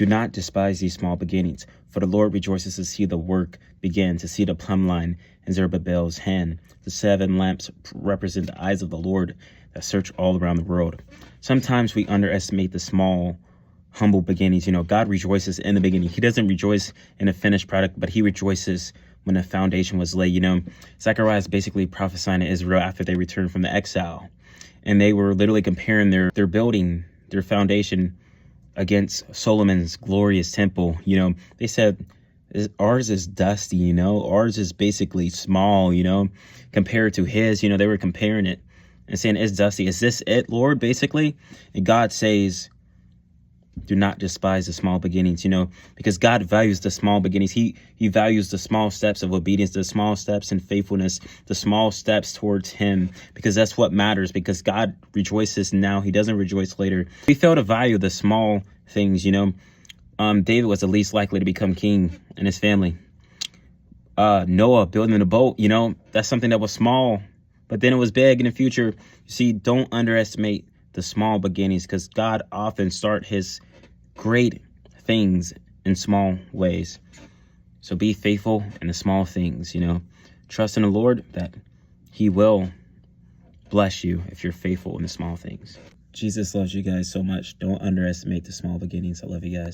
Do not despise these small beginnings, for the Lord rejoices to see the work begin, to see the plumb line in Zerubbabel's hand. The 7 lamps represent the eyes of the Lord that search all around the world. Sometimes we underestimate the small, humble beginnings. God rejoices in the beginning. He doesn't rejoice in a finished product, but he rejoices when the foundation was laid. Zachariah is basically prophesying to Israel after they returned from the exile. And they were literally comparing their building, their foundation, against Solomon's glorious temple. They said, ours is dusty, ours is basically small, compared to his. They were comparing it and saying, it's dusty. Is this it, Lord? Basically. And God says, do not despise the small beginnings, because God values the small beginnings. He values the small steps of obedience, the small steps in faithfulness, the small steps towards him, because that's what matters, because God rejoices now. He doesn't rejoice later. We fail to value the small things. David was the least likely to become king in his family. Noah building a boat, that's something that was small, but then it was big in the future. You see, don't underestimate the small beginnings, because God often starts his great things in small ways. So be faithful in the small things, Trust in the Lord that he will bless you if you're faithful in the small things. Jesus loves you guys so much. Don't underestimate the small beginnings. I love you guys.